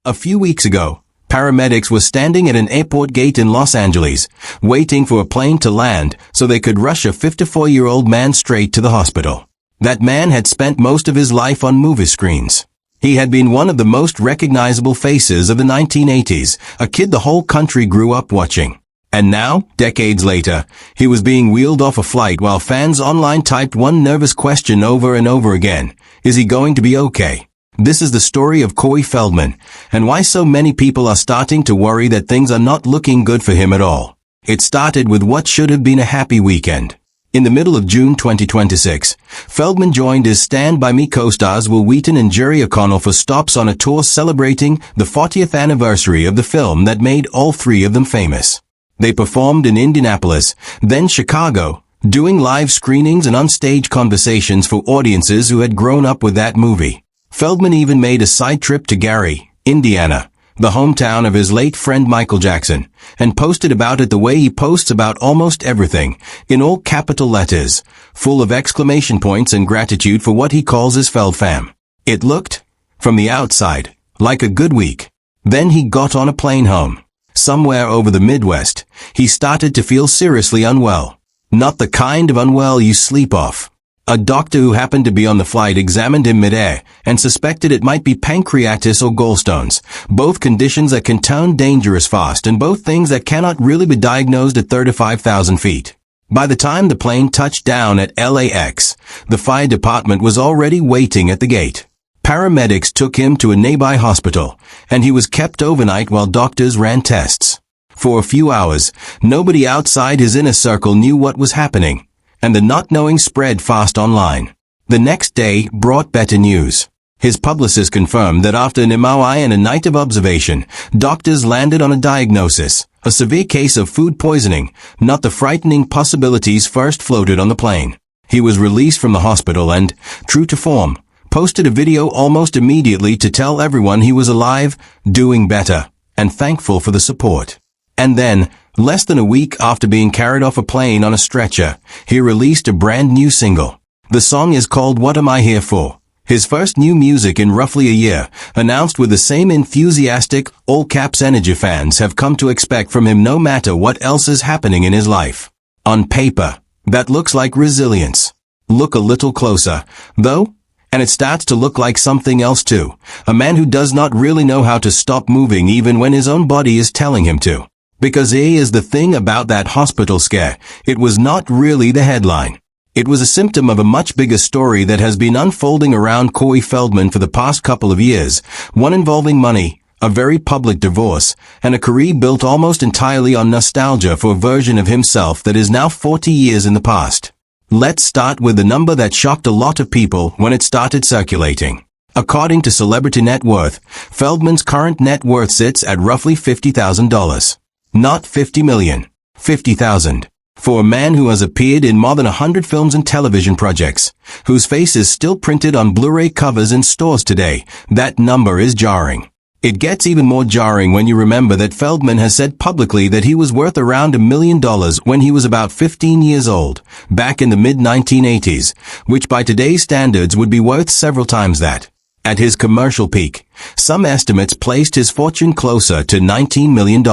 A few weeks ago, paramedics were standing at an airport gate in Los Angeles, waiting for a plane to land so they could rush a 54-year-old man straight to the hospital. That man had spent most of his life on movie screens. He had been one of the most recognizable faces of the 1980s, a kid the whole country grew up watching. And now, decades later, he was being wheeled off a flight while fans online typed one nervous question over and over again. Is he going to be okay? This is the story of Corey Feldman, and why so many people are starting to worry that things are not looking good for him at all. It started with what should have been a happy weekend. In the middle of June 2026, Feldman joined his Stand By Me co-stars Will Wheaton and Jerry O'Connell for stops on a tour celebrating the 40th anniversary of the film that made all three of them famous. They performed in Indianapolis, then Chicago, doing live screenings and on-stage conversations for audiences who had grown up with that movie. Feldman even made a side trip to Gary, Indiana, the hometown of his late friend Michael Jackson, and posted about it the way he posts about almost everything, in all capital letters, full of exclamation points and gratitude for what he calls his Feld fam. It looked, from the outside, like a good week. Then he got on a plane home. Somewhere over the Midwest, he started to feel seriously unwell. Not the kind of unwell you sleep off. A doctor who happened to be on the flight examined him midair and suspected it might be pancreatitis or gallstones, both conditions that can turn dangerous fast and both things that cannot really be diagnosed at 35,000 feet. By the time the plane touched down at LAX, the fire department was already waiting at the gate. Paramedics took him to a nearby hospital, and he was kept overnight while doctors ran tests. For a few hours, nobody outside his inner circle knew what was happening, and the not knowing spread fast online. The next day brought better news. His publicist confirmed that after an MRI and a night of observation, doctors landed on a diagnosis, a severe case of food poisoning, not the frightening possibilities first floated on the plane. He was released from the hospital and, true to form, posted a video almost immediately to tell everyone he was alive, doing better, and thankful for the support. And then, less than a week after being carried off a plane on a stretcher, he released a brand new single. The song is called What Am I Here For? His first new music in roughly a year, announced with the same enthusiastic, all-caps energy fans have come to expect from him no matter what else is happening in his life. On paper, that looks like resilience. Look a little closer, though, and it starts to look like something else too. A man who does not really know how to stop moving even when his own body is telling him to. Because here is the thing about that hospital scare, it was not really the headline. It was a symptom of a much bigger story that has been unfolding around Corey Feldman for the past couple of years, one involving money, a very public divorce, and a career built almost entirely on nostalgia for a version of himself that is now 40 years in the past. Let's start with the number that shocked a lot of people when it started circulating. According to Celebrity Net Worth, Feldman's current net worth sits at roughly $50,000. Not 50 million. 50,000. For a man who has appeared in more than 100 films and television projects, whose face is still printed on Blu-ray covers in stores today, that number is jarring. It gets even more jarring when you remember that Feldman has said publicly that he was worth around $1 million when he was about 15 years old, back in the mid-1980s, which by today's standards would be worth several times that. At his commercial peak, some estimates placed his fortune closer to $19 million.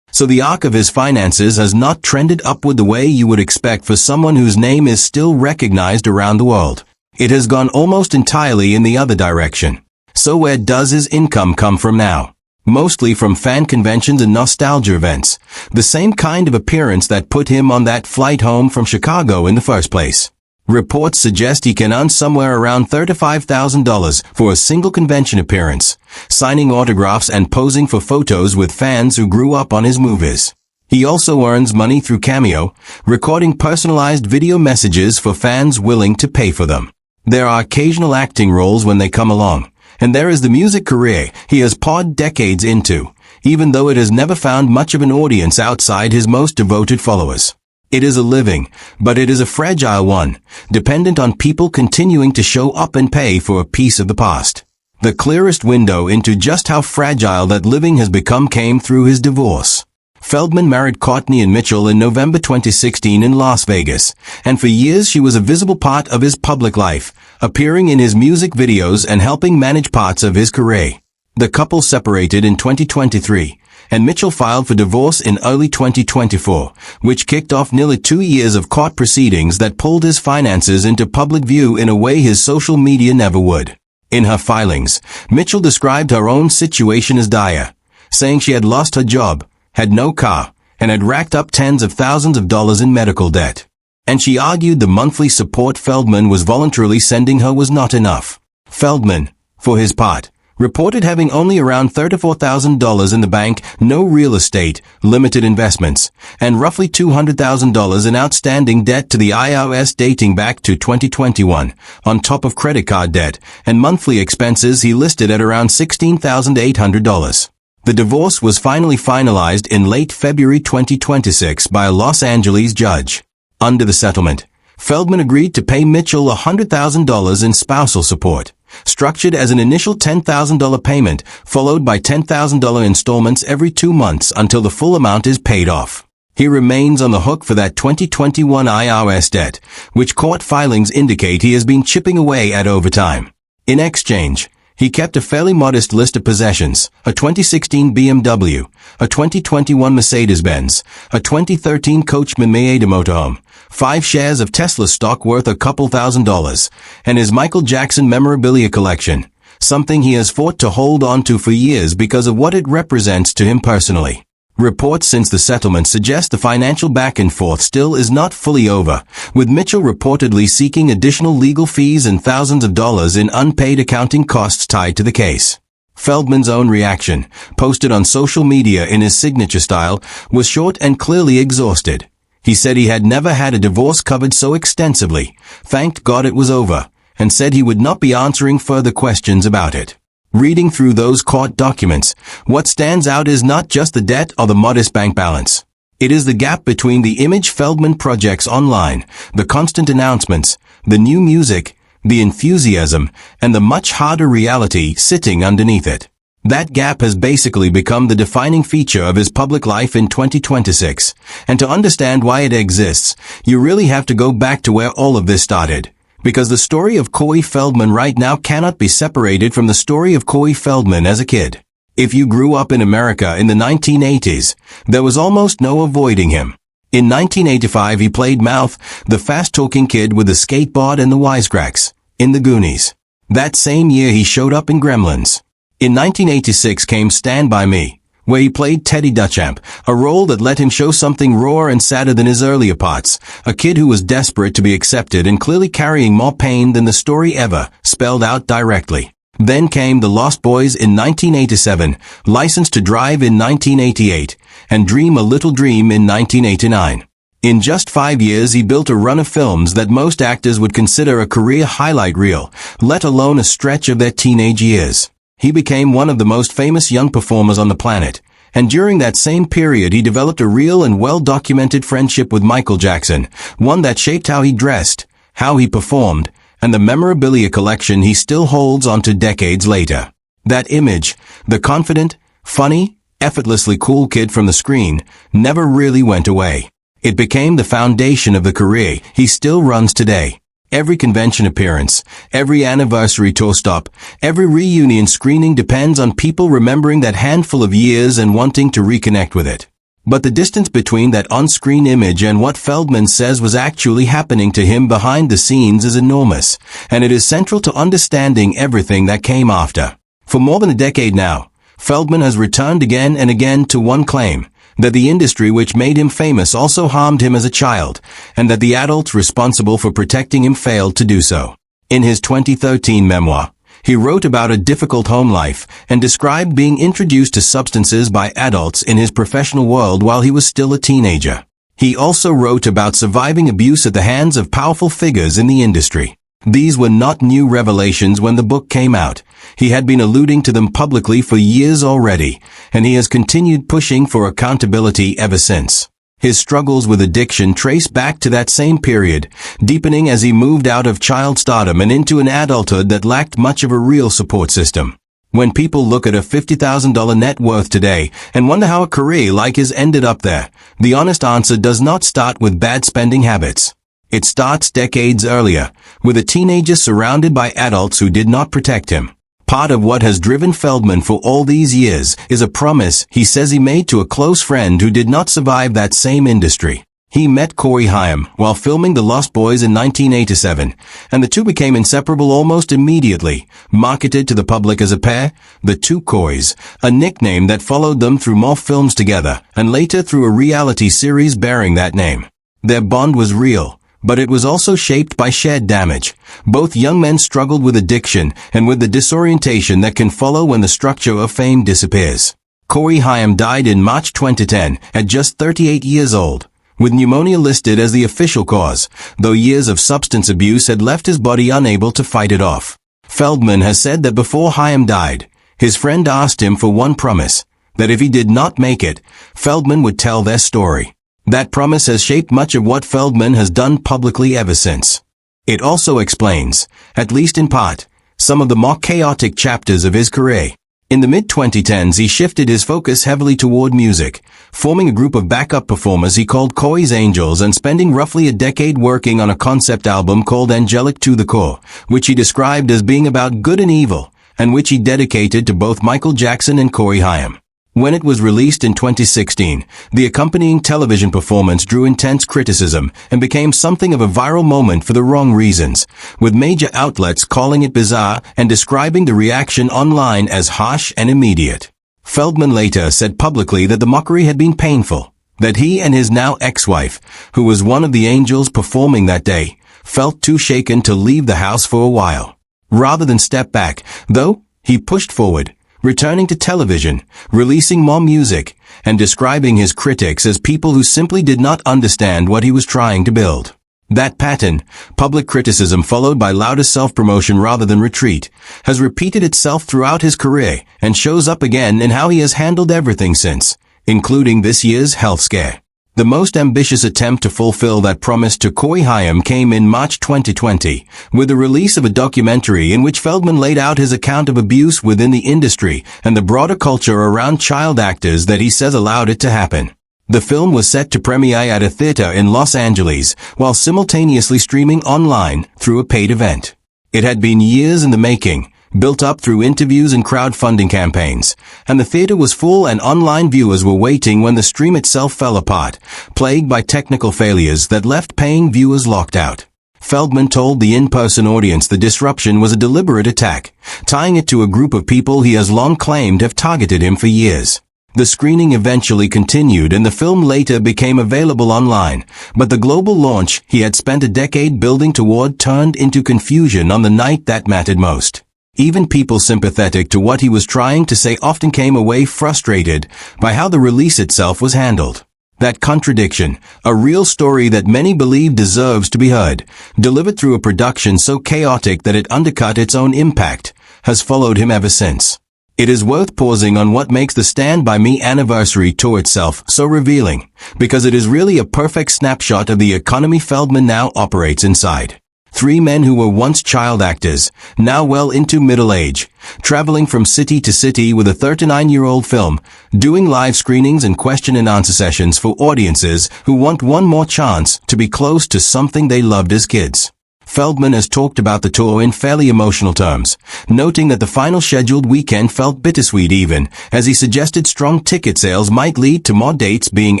So the arc of his finances has not trended upward the way you would expect for someone whose name is still recognized around the world. It has gone almost entirely in the other direction. So where does his income come from now? Mostly from fan conventions and nostalgia events, the same kind of appearance that put him on that flight home from Chicago in the first place. Reports suggest he can earn somewhere around $35,000 for a single convention appearance, signing autographs and posing for photos with fans who grew up on his movies. He also earns money through Cameo, recording personalized video messages for fans willing to pay for them. There are occasional acting roles when they come along, and there is the music career he has poured decades into, even though it has never found much of an audience outside his most devoted followers. It is a living, but it is a fragile one, dependent on people continuing to show up and pay for a piece of the past. The clearest window into just how fragile that living has become came through his divorce. Feldman married Courtney and Mitchell in November 2016 in Las Vegas, and for years she was a visible part of his public life, appearing in his music videos and helping manage parts of his career. The couple separated in 2023, and Mitchell filed for divorce in early 2024, which kicked off nearly 2 years of court proceedings that pulled his finances into public view in a way his social media never would. In her filings, Mitchell described her own situation as dire, saying she had lost her job, had no car, and had racked up tens of thousands of dollars in medical debt. And she argued the monthly support Feldman was voluntarily sending her was not enough. Feldman, for his part, reported having only around $34,000 in the bank, no real estate, limited investments, and roughly $200,000 in outstanding debt to the IRS dating back to 2021, on top of credit card debt, and monthly expenses he listed at around $16,800. The divorce was finally finalized in late February 2026 by a Los Angeles judge. Under the settlement, Feldman agreed to pay Mitchell $100,000 in spousal support, structured as an initial $10,000 payment, followed by $10,000 installments every 2 months until the full amount is paid off. He remains on the hook for that 2021 IRS debt, which court filings indicate he has been chipping away at over time. In exchange, he kept a fairly modest list of possessions: a 2016 BMW, a 2021 Mercedes-Benz, a 2013 Coachman Mayada motorhome, 5 shares of Tesla stock worth a couple $1,000s, and his Michael Jackson memorabilia collection, something he has fought to hold on to for years because of what it represents to him personally. Reports since the settlement suggest the financial back and forth still is not fully over, with Mitchell reportedly seeking additional legal fees and thousands of dollars in unpaid accounting costs tied to the case. Feldman's own reaction, posted on social media in his signature style, was short and clearly exhausted. He said he had never had a divorce covered so extensively, thanked God it was over, and said he would not be answering further questions about it. Reading through those court documents, what stands out is not just the debt or the modest bank balance. It is the gap between the image Feldman projects online, the constant announcements, the new music, the enthusiasm, and the much harder reality sitting underneath it. That gap has basically become the defining feature of his public life in 2026, and to understand why it exists, you really have to go back to where all of this started. Because the story of Corey Feldman right now cannot be separated from the story of Corey Feldman as a kid. If you grew up in America in the 1980s, there was almost no avoiding him. In 1985 he played Mouth, the fast-talking kid with the skateboard and the wisecracks, in The Goonies. That same year he showed up in Gremlins. In 1986 came Stand By Me, where he played Teddy Duchamp, a role that let him show something rawer and sadder than his earlier parts, a kid who was desperate to be accepted and clearly carrying more pain than the story ever spelled out directly. Then came The Lost Boys in 1987, License to Drive in 1988, and Dream a Little Dream in 1989. In just 5 years he built a run of films that most actors would consider a career highlight reel, let alone a stretch of their teenage years. He became one of the most famous young performers on the planet, and during that same period he developed a real and well-documented friendship with Michael Jackson, one that shaped how he dressed, how he performed, and the memorabilia collection he still holds onto decades later. That image, the confident, funny, effortlessly cool kid from the screen, never really went away. It became the foundation of the career he still runs today. Every convention appearance, every anniversary tour stop, every reunion screening depends on people remembering that handful of years and wanting to reconnect with it. But the distance between that on-screen image and what Feldman says was actually happening to him behind the scenes is enormous, and it is central to understanding everything that came after. For more than a decade now, Feldman has returned again and again to one claim: that the industry which made him famous also harmed him as a child, and that the adults responsible for protecting him failed to do so. In his 2013 memoir, he wrote about a difficult home life and described being introduced to substances by adults in his professional world while he was still a teenager. He also wrote about surviving abuse at the hands of powerful figures in the industry. These were not new revelations when the book came out. He had been alluding to them publicly for years already, and he has continued pushing for accountability ever since. His struggles with addiction trace back to that same period, deepening as he moved out of child stardom and into an adulthood that lacked much of a real support system. When people look at a $50,000 net worth today and wonder how a career like his ended up there, the honest answer does not start with bad spending habits. It starts decades earlier, with a teenager surrounded by adults who did not protect him. Part of what has driven Feldman for all these years is a promise he says he made to a close friend who did not survive that same industry. He met Corey Feldman while filming The Lost Boys in 1987, and the two became inseparable almost immediately, marketed to the public as a pair, the Two Coreys, a nickname that followed them through more films together, and later through a reality series bearing that name. Their bond was real, but it was also shaped by shared damage. Both young men struggled with addiction and with the disorientation that can follow when the structure of fame disappears. Corey Feldman died in March 2010 at just 38 years old, with pneumonia listed as the official cause, though years of substance abuse had left his body unable to fight it off. Feldman has said that before Feldman died, his friend asked him for one promise, that if he did not make it, Feldman would tell their story. That promise has shaped much of what Feldman has done publicly ever since. It also explains, at least in part, some of the more chaotic chapters of his career. In the mid-2010s he shifted his focus heavily toward music, forming a group of backup performers he called Corey's Angels and spending roughly a decade working on a concept album called Angelic to the Core, which he described as being about good and evil, and which he dedicated to both Michael Jackson and Corey Feldman. When it was released in 2016, the accompanying television performance drew intense criticism and became something of a viral moment for the wrong reasons, with major outlets calling it bizarre and describing the reaction online as harsh and immediate. Feldman later said publicly that the mockery had been painful, that he and his now ex-wife, who was one of the angels performing that day, felt too shaken to leave the house for a while. Rather than step back, though, he pushed forward, returning to television, releasing more music, and describing his critics as people who simply did not understand what he was trying to build. That pattern, public criticism followed by louder self-promotion rather than retreat, has repeated itself throughout his career and shows up again in how he has handled everything since, including this year's health scare. The most ambitious attempt to fulfill that promise to Corey Feldman came in March 2020, with the release of a documentary in which Feldman laid out his account of abuse within the industry and the broader culture around child actors that he says allowed it to happen. The film was set to premiere at a theater in Los Angeles, while simultaneously streaming online through a paid event. It had been years in the making, built up through interviews and crowdfunding campaigns, and the theater was full and online viewers were waiting when the stream itself fell apart, plagued by technical failures that left paying viewers locked out. Feldman told the in-person audience the disruption was a deliberate attack, tying it to a group of people he has long claimed have targeted him for years. The screening eventually continued and the film later became available online, but the global launch he had spent a decade building toward turned into confusion on the night that mattered most. Even people sympathetic to what he was trying to say often came away frustrated by how the release itself was handled. That contradiction, a real story that many believe deserves to be heard, delivered through a production so chaotic that it undercut its own impact, has followed him ever since. It is worth pausing on what makes the Stand By Me anniversary tour itself so revealing, because it is really a perfect snapshot of the economy Feldman now operates inside. Three men who were once child actors, now well into middle age, traveling from city to city with a 39-year-old film, doing live screenings and question and answer sessions for audiences who want one more chance to be close to something they loved as kids. Feldman has talked about the tour in fairly emotional terms, noting that the final scheduled weekend felt bittersweet even, as he suggested strong ticket sales might lead to more dates being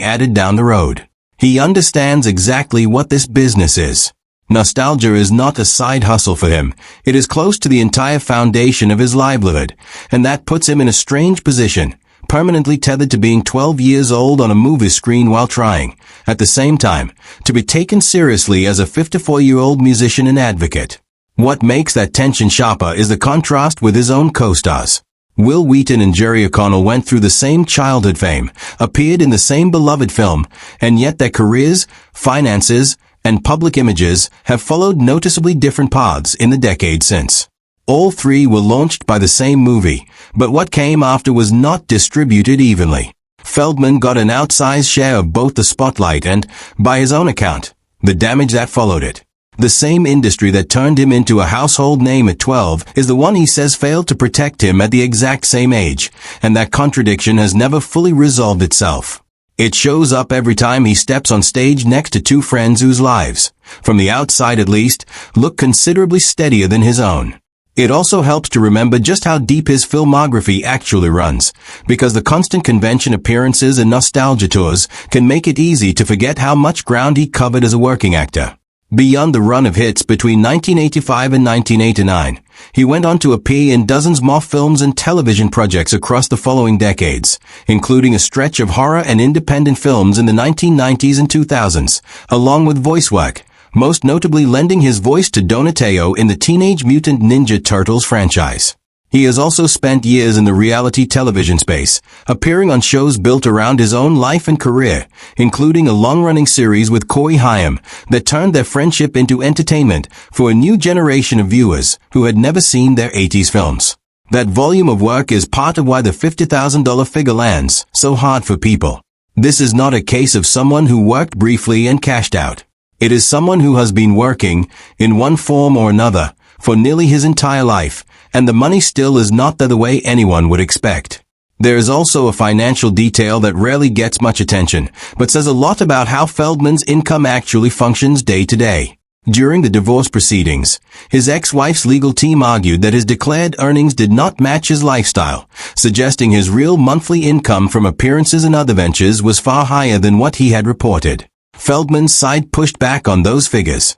added down the road. He understands exactly what this business is. Nostalgia is not a side hustle for him. It is close to the entire foundation of his livelihood, and that puts him in a strange position, permanently tethered to being 12 years old on a movie screen while trying, at the same time, to be taken seriously as a 54-year-old musician and advocate. What makes that tension sharper is the contrast with his own co-stars. Will Wheaton and Jerry O'Connell went through the same childhood fame, appeared in the same beloved film, and yet their careers, finances, and public images have followed noticeably different paths in the decade since. All three were launched by the same movie, but what came after was not distributed evenly. Feldman got an outsized share of both the spotlight and, by his own account, the damage that followed it. The same industry that turned him into a household name at 12 is the one he says failed to protect him at the exact same age, and that contradiction has never fully resolved itself. It shows up every time he steps on stage next to two friends whose lives, from the outside at least, look considerably steadier than his own. It also helps to remember just how deep his filmography actually runs, because the constant convention appearances and nostalgia tours can make it easy to forget how much ground he covered as a working actor. Beyond the run of hits between 1985 and 1989, he went on to appear in dozens more films and television projects across the following decades, including a stretch of horror and independent films in the 1990s and 2000s, along with voice work, most notably lending his voice to Donatello in the Teenage Mutant Ninja Turtles franchise. He has also spent years in the reality television space, appearing on shows built around his own life and career, including a long-running series with Corey Feldman that turned their friendship into entertainment for a new generation of viewers who had never seen their 80s films. That volume of work is part of why the $50,000 figure lands so hard for people. This is not a case of someone who worked briefly and cashed out. It is someone who has been working, in one form or another, for nearly his entire life, and the money still is not there the way anyone would expect. There is also a financial detail that rarely gets much attention, but says a lot about how Feldman's income actually functions day to day. During the divorce proceedings, his ex-wife's legal team argued that his declared earnings did not match his lifestyle, suggesting his real monthly income from appearances and other ventures was far higher than what he had reported. Feldman's side pushed back on those figures.